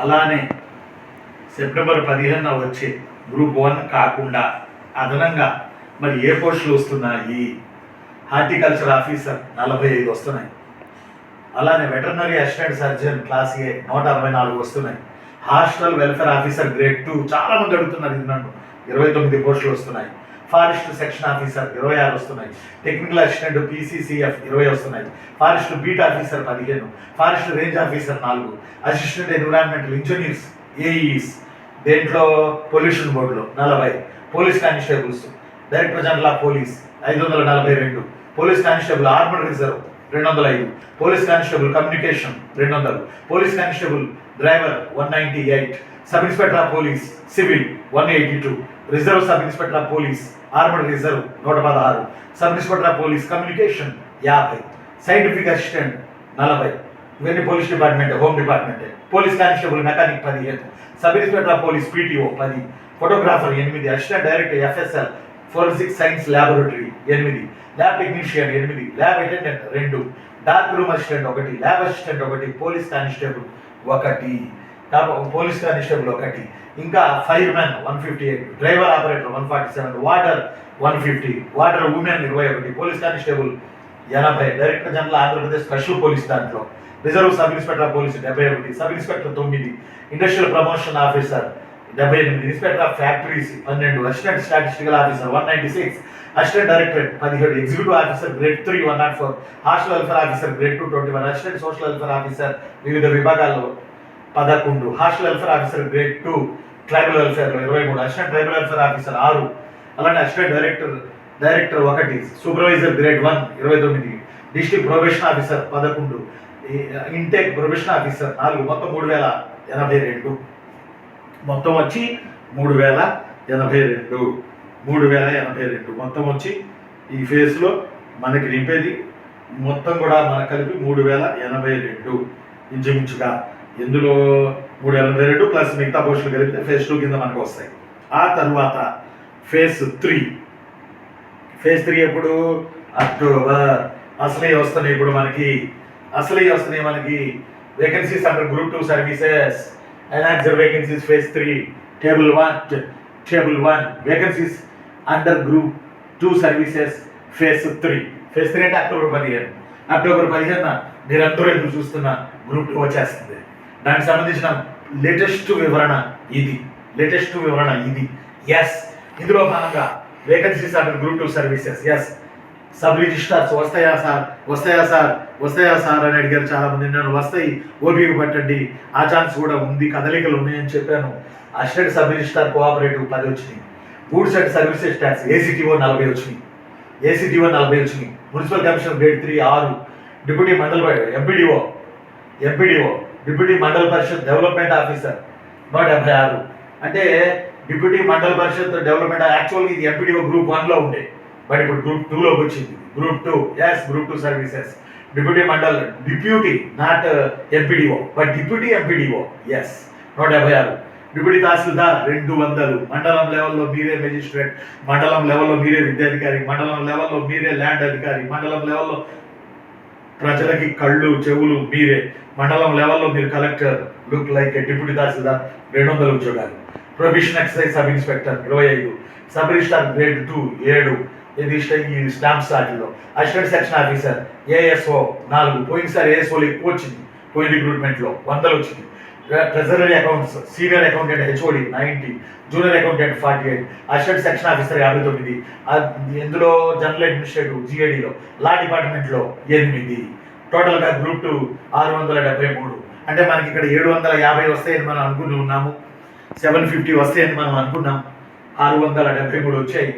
అలానే సెప్టెంబర్ 15న వచ్చే గ్రూప్ 1 కాకుండా అదనంగా మరి ఏ పోస్టులు వస్తున్నాయి? హార్టికల్చర్ ఆఫీసర్ 45 వస్తున్నాయి. అలానే వెటర్నరీ అసిస్టెంట్ సర్జన్ క్లాస్ ఏ 164 వస్తున్నాయి. హాస్టల్ వెల్ఫేర్ ఆఫీసర్ గ్రేడ్ 2 చాలా మంది అడుగుతున్నారు, ఇది నన్ను 29 పోస్టులు వస్తున్నాయి. ఫారెస్ట్ సెక్షన్ ఆఫీసర్ 26 వస్తున్నాయి. టెక్నికల్ అసిస్టెంట్ పీసీసీఎఫ్ 20 వస్తున్నాయి. Forest beat officer 15, forest range officer 4, assistant environmental engineers AEs, దేంట్లో పొల్యూషన్ బోర్డులో 40, police constables, director general of police 542, police constable armed reserve 205, police constable communication 200, police constable driver 198, sub inspector of police civil 182, reserve sub inspector of police armed reserve 116, sub inspector of police communication 50, scientific assistant 40, ఇవన్నీ police department, home department. Police constable mechanic 15, sub inspector of police PTO 10, photographer 8, assistant director FSL forensic science laboratory 8, lab technician 8, lab attendant 2, dark room assistant 1, lab assistant 1, police constable 1, police constable 1, ఇంకా firemen 158, driver operator 147, warder 150, warder women 21, police constable 80, director general Andhra Pradesh special police దాంట్లో, reserve sub inspector of police 71, sub inspector 9, industrial promotion officer 78, inspector of factories 12, assistant statistical officer 196, assistant directorate 17, executive officer grade 3 104, hostel welfare officer grade 2 21, assistant social welfare officer వివిధ విభాగాల్లో 11, hostel welfare officer grade 2 tribal వెల్ఫేర్లో 23, assistant tribal welfare officer 6, అలానే assistant director 1, supervisor grade 1 29, district probation officer 11, intake probation officer 4, మొత్తం 3082, మొత్తం వచ్చి 3082 మొత్తం వచ్చి ఈ ఫేజ్లో మనకి నింపేది మొత్తం కూడా మనకు కలిపి 3082 ఇంచుమించుగా. ఇందులో 382 ప్లస్ మిగతా పోస్టులు కలిపితే ఫేజ్ 2 కింద మనకు వస్తాయి. ఆ తర్వాత ఫేజ్ 3 ఎప్పుడు? అక్టోబర్. అసలే వస్తున్నాయి ఇప్పుడు మనకి, vacancies under group 2 services, annexure vacancies phase 3, table 1 vacancies under group 2 services phase 3 అంటే అక్టోబర్ 15న మీరందరూ ఎదురు చూస్తున్న గ్రూప్ 2 వచ్చేస్తుంది. దానికి సంబంధించిన లేటెస్ట్ వివరణ ఇది. ఇందులో భాగంగా vacancies under group 2 services, sub registrars వస్తాయా సార్ అని అడిగారు చాలా మంది. నేను వస్తాయి, ఓపిక పట్టండి, ఆ ఛాన్స్ కూడా ఉంది, కదలికలు ఉన్నాయని చెప్పాను. అసిస్టెంట్ సబ్ రిజిస్ట్రార్ కోఆపరేటివ్ 10 వచ్చినాయి. Goods and services tax ACTO 40 వచ్చినాయి. Municipal commissioner grade 3 6, deputy mandal MPDO deputy mandal parishad development officer 176. అంటే డిప్యూటీ మండల్ పరిషత్ డెవలప్మెంట్ యాక్చువల్గా ఇది ఎంపీడీఓ గ్రూప్ 1లో ఉండే, బట్ ఇప్పుడు గ్రూప్ 2లోకి వచ్చింది. Group 2 services, deputy not MPDO but deputy MPDO 176. Deputy తహసీల్దార్ 200, మండలం లెవెల్లో మీరే మెజిస్ట్రేట్, మండలం లెవెల్లో మీరే విద్యాధికారి, మండలం లెవెల్లో మీరే ల్యాండ్ అధికారి, మండలం లెవెల్లో ప్రజలకి కళ్ళు చెవులు మీరే, మండలం లెవెల్లో మీరు కలెక్టర్, లుక్ లైక్ డిప్యూటీ తహసీల్దార్ 200 ఉద్యోగాలు. Probation excise sub inspector 25, sub registrar grade 2 7, ఇది ఈ స్టాంప్స్ వాటిలో. అసిస్టెంట్ సెక్షన్ ఆఫీసర్ ఏఎస్ఓ 4, పోయినసారి ఏఎస్ఓలు ఎక్కువ వచ్చింది, పోయిన రిక్రూట్మెంట్లో 100 వచ్చింది. Treasury accounts senior accountant HOD 90, junior accountant 48, assistant section officer 59, ఇందులో జనరల్ అడ్మినిస్ట్రేటివ్ జిఏడిలో, లా డిపార్ట్మెంట్లో 8. టోటల్గా గ్రూప్ 2 673. అంటే మనకి ఇక్కడ 750 వస్తాయని మనం అనుకుని ఉన్నాము, 750 వస్తాయని మనం అనుకున్నాం, 673 వచ్చాయి.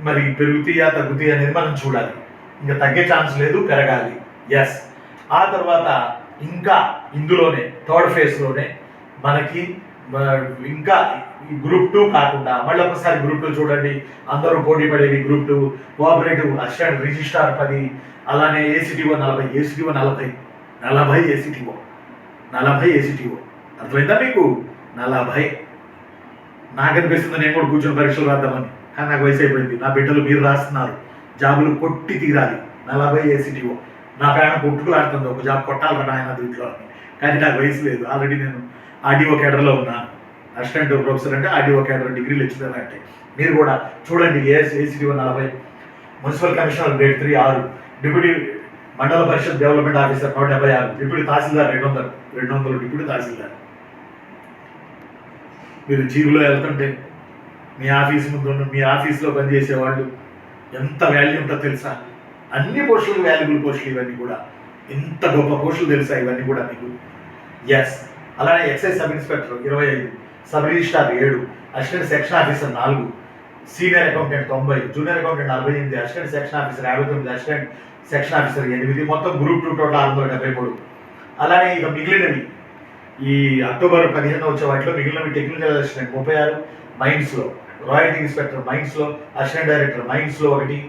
మరి పెరుగుతాయా తగ్గుతాయి అనేది మనం చూడాలి. ఇంకా తగ్గే ఛాన్స్ లేదు, పెరగాలి. ఆ తర్వాత ఇంకా ఇందులోనే థర్డ్ ఫేజ్లోనే మనకి ఇంకా గ్రూప్ 2 కాకుండా మళ్ళీ ఒకసారి గ్రూప్ 2 చూడండి, అందరూ పోటీ పడేవి. గ్రూప్ 2 కోఆపరేటివ్ అసిస్టెంట్ రిజిస్ట్రార్ 10, అలానే ఏసీటీఓ 40, 40 ఏసీటీఓ అర్థమైందా మీకు? 40. నాకు అనిపిస్తుంది నేను కూడా కూర్చొని పరీక్షలు రాద్దామని, కానీ నాకు వయసు అయిపోయింది. నా బిడ్డలు మీరు రాస్తున్నారు, జాబులు కొట్టి తీరాలి. 40 ఏసీటీఓ. నా ప్రయాణం కొట్టుకులాడుతుంది, ఒక జాబ్ కొట్టాలి ఆయన దీంట్లో. కానీ నాకు వయసు లేదు. ఆల్రెడీ నేను ఆర్డీఓ కేడర్లో ఉన్నాను. అసిస్టెంట్ ప్రొఫెసర్ అంటే ఆర్డీఓ కేడర్, డిగ్రీ లెక్చరర్ అంటే. మీరు కూడా చూడండి, ఏసీడీఓ 40, మున్సిపల్ కమిషనర్ గ్రేడ్ 3 6, డిప్యూటీ మండల పరిషత్ డెవలప్మెంట్ ఆఫీసర్ 176, డిప్యూటీ తహసీల్దార్ 200 డిప్యూటీ తహసీల్దార్. మీరు జీవులో వెళ్తుంటే మీ ఆఫీస్ ముందు మీ ఆఫీస్లో పనిచేసే వాళ్ళు ఎంత వాల్యూ ఉంటుందో తెలుసా? అన్ని పోస్టులు వాల్యుబుల్ పోస్టులు ఇవన్నీ కూడా. ఎంత గొప్ప పోస్టులు తెలుసా ఇవన్నీ కూడా మీకు? ఎస్. అలానే excise sub inspector 25, sub registrar 7, assistant section officer 4, senior accountant 90, junior accountant 48, assistant section officer 59, assistant section officer 8, మొత్తం గ్రూప్ 2 టోటల్ 673. అలానే ఇక మిగిలినవి ఈ అక్టోబర్ 15 వచ్చే వాటిలో మిగిలినవి టెక్నికల్ అసిస్టెంట్ 36, మైన్స్లో, రాయల్టీ ఇన్స్పెక్టర్ మైన్స్లో, అసిస్టెంట్ డైరెక్టర్ మైన్స్లో 1,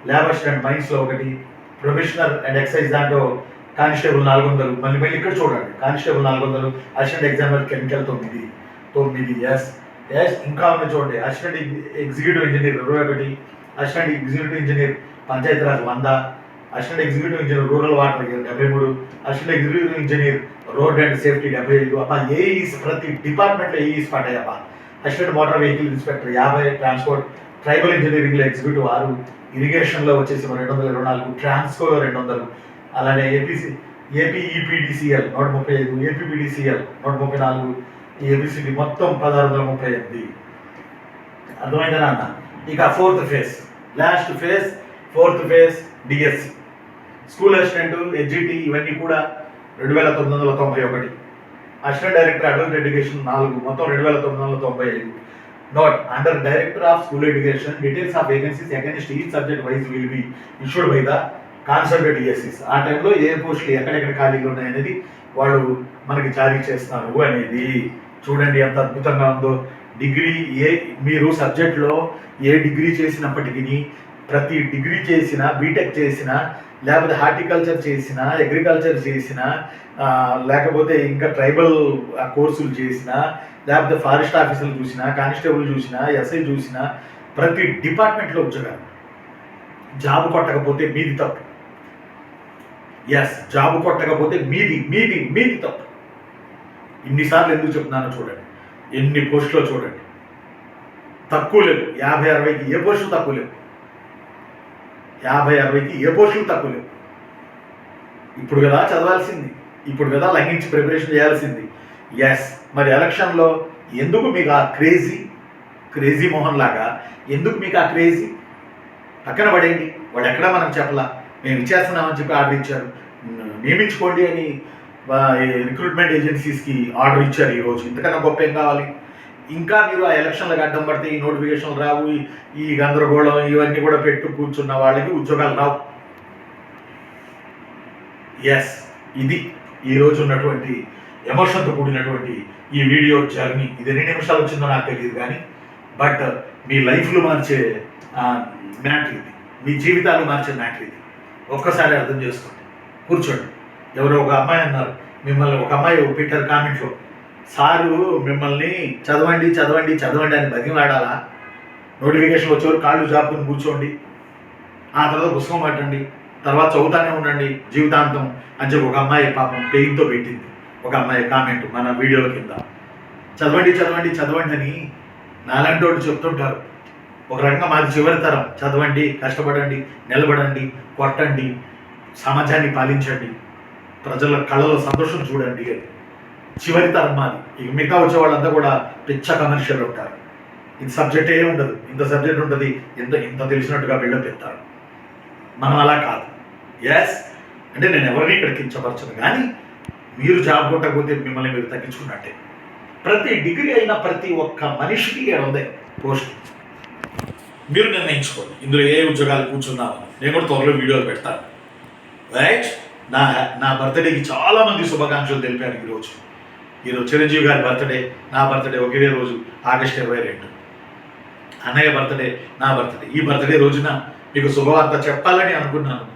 ల్యాబ్ అసిస్టెంట్ మైన్స్లో 1, ప్రొఫెషనల్ అండ్ ఎక్సైజ్ దాంట్లో కానిస్టేబుల్ 400. మళ్ళీ ఇక్కడ చూడండి, కానిస్టేబుల్ 400, అసిస్టెంట్ ఎగ్జామినర్ కెమికల్ 9. ఎస్. ఇంకా ఉన్న చూడండి, assistant executive engineer 21, assistant executive engineer Panchayati Raj 100, assistant executive engineer rural water 73, assistant executive engineer road and safety 75. అబ్బా, ఏఈస్ ప్రతి డిపార్ట్మెంట్లో ఏఈస్ పడ్డాయబ్బా. Assistant motor vehicle inspector 50, transport tribal ఇంజనీరింగ్లో ఎగ్జిక్యూటివ్ 6, ఇరిగేషన్లో వచ్చేసి 224, ట్రాన్స్కోలో 200. అలానే ఏపీ ఈపీడీసీఎల్ 135, ఏపీపీడీసీఎల్ 134, ఏబిసిడి మొత్తం 1638. అర్థమైందా అన్న? ఇక last phase DSC, school assistant, HGT ఇవన్నీ కూడా 2991, అసిస్టెంట్ డైరెక్టర్ అడల్ట్ ఎడ్యుకేషన్ 4, మొత్తం 2995. Note, under director of school education details of vacancies against each subject wise will be issued by the consultant DSCs. ఆ టైంలో ఏ పోస్టులు ఎక్కడెక్కడ ఖాళీలు ఉన్నాయనేది వాళ్ళు మనకి జారీ చేస్తున్నారు అనేది. చూడండి ఎంత అద్భుతంగా ఉందో. డిగ్రీ మీరు సబ్జెక్ట్లో ఏ డిగ్రీ చేసినప్పటికీ, ప్రతి డిగ్రీ చేసిన, బీటెక్ చేసిన, లేకపోతే హార్టికల్చర్ చేసిన, అగ్రికల్చర్ చేసిన, లేకపోతే ఇంకా ట్రైబల్ కోర్సులు చేసిన, లేకపోతే ఫారెస్ట్ ఆఫీసర్లు చూసినా, కానిస్టేబుల్ చూసినా, ఎస్ఐ చూసినా, ప్రతి డిపార్ట్మెంట్లో ఉద్యోగాలు. జాబ్ కొట్టకపోతే మీది తప్పు. ఎస్, జాబ్ కొట్టకపోతే మీది తప్పు. ఇన్నిసార్లు ఎందుకు చెప్తున్నానో చూడండి, ఎన్ని పోస్టులో చూడండి. తక్కువ లేవు, 50-60కి ఏ పోస్టులు తక్కువ లేవు. 50-60కి ఏ పోస్టులు తక్కువ లేవు. ఇప్పుడు కదా చదవాల్సింది, ఇప్పుడు కదా లంఘించి ప్రిపరేషన్ చేయాల్సింది. ఎస్. మరి ఎలక్షన్లో ఎందుకు మీకు ఆ క్రేజీ మోహన్ లాగా ఎందుకు మీకు ఆ క్రేజీ? పక్కన పడేయండి, వాడు ఎక్కడా మనం చెప్పలా. మేము ఇచ్చేస్తున్నామని చెప్పి ఆర్డర్ ఇచ్చారు, నియమించుకోండి అని రిక్రూట్మెంట్ ఏజెన్సీస్కి ఆర్డర్ ఇచ్చారు ఈరోజు. ఇంతకన్నా గొప్ప ఏం కావాలి? ఇంకా మీరు ఆ ఎలక్షన్లకు అడ్డం పడితే ఈ నోటిఫికేషన్లు రావు, ఈ గందరగోళం ఇవన్నీ కూడా పెట్టు కూర్చున్న వాళ్ళకి ఉద్యోగాలు రావు. ఎస్, ఇది ఈరోజు ఉన్నటువంటి ఎమోషన్తో కూడినటువంటి ఈ వీడియో జర్నీ. ఇది ఎన్ని నిమిషాలు వచ్చిందో నాకు తెలియదు కానీ, బట్ మీ లైఫ్లు మార్చే మ్యాటర్ ఇది, మీ జీవితాలు మార్చే మ్యాటర్ ఇది. ఒక్కసారి అర్థం చేసుకోండి, కూర్చోండి. ఎవరో ఒక అమ్మాయి అన్నారు, మిమ్మల్ని ఒక అమ్మాయి పెట్టారు కామెంట్లో, సారు మిమ్మల్ని చదవండి అని బతిమాడాలా? నోటిఫికేషన్ వచ్చేవారు కాళ్ళు జాపుకుని కూర్చోండి, ఆ తర్వాత పుస్తకం పట్టండి, తర్వాత చదువుతానే ఉండండి జీవితాంతం అని చెప్పి ఒక అమ్మాయి పాపం పెయిన్తో పెట్టింది. ఒక అమ్మాయి కామెంట్ మన వీడియోల కింద, చదవండి అని నాలాంటి వాళ్ళు చెప్తుంటారు. ఒక రకంగా మాది చివరి తరం, చదవండి, కష్టపడండి, నిలబడండి, కొట్టండి, సమాజాన్ని పాలించండి, ప్రజల కళలో సంతోషం చూడండి అని చివరి తరం మాది. ఇక మిగతా వచ్చే వాళ్ళంతా కూడా పిచ్చ కమర్షియల్ ఉంటారు. ఇది సబ్జెక్టే ఉండదు, ఇంత సబ్జెక్ట్ ఉంటుంది, ఇంత తెలిసినట్టుగా బిల్డప్ ఎత్తారు. మనం అలా కాదు. ఎస్, అంటే నేను ఎవరిని ఇక్కడ కించపరచను, కానీ మీరు జాబ్ కొట్టకపోతే మిమ్మల్ని మీరు తగ్గించుకున్నట్టే. ప్రతి డిగ్రీ అయిన ప్రతి ఒక్క మనిషికి ఉంది పోస్ట్. మీరు నిర్ణయించుకోండి ఇందులో ఏ ఉద్యోగాలు కూర్చున్నామని. నేను కూడా త్వరలో వీడియోలు పెడతాను. రైట్. నా బర్త్డేకి చాలామంది శుభాకాంక్షలు తెలిపారు ఈరోజు చిరంజీవి గారి బర్త్డే, నా బర్త్డే ఒకే రోజు, ఆగస్టు 22. అన్నయ్య బర్త్డే, నా బర్త్డే. ఈ బర్త్డే రోజున మీకు శుభవార్త చెప్పాలని అనుకున్నాను.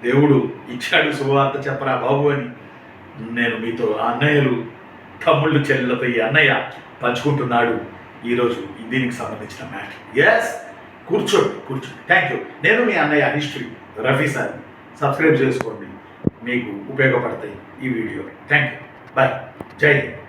దేవుడు ఇచ్చాడు శుభవార్త చెప్పరా బాబు అని. నేను మీతో అన్నయ్యలు, తమ్ముళ్ళు, చెల్లెలతో ఈ అన్నయ్య పంచుకుంటున్నాడు ఈరోజు దీనికి సంబంధించిన మ్యాటర్. ఎస్, కూర్చోండి. Thank you. నేను మీ అన్నయ్య హిస్టరీ రఫీ సార్. సబ్స్క్రైబ్ చేసుకోండి, మీకు ఉపయోగపడతాయి ఈ వీడియో. Thank you. బాయ్. జై హింద్.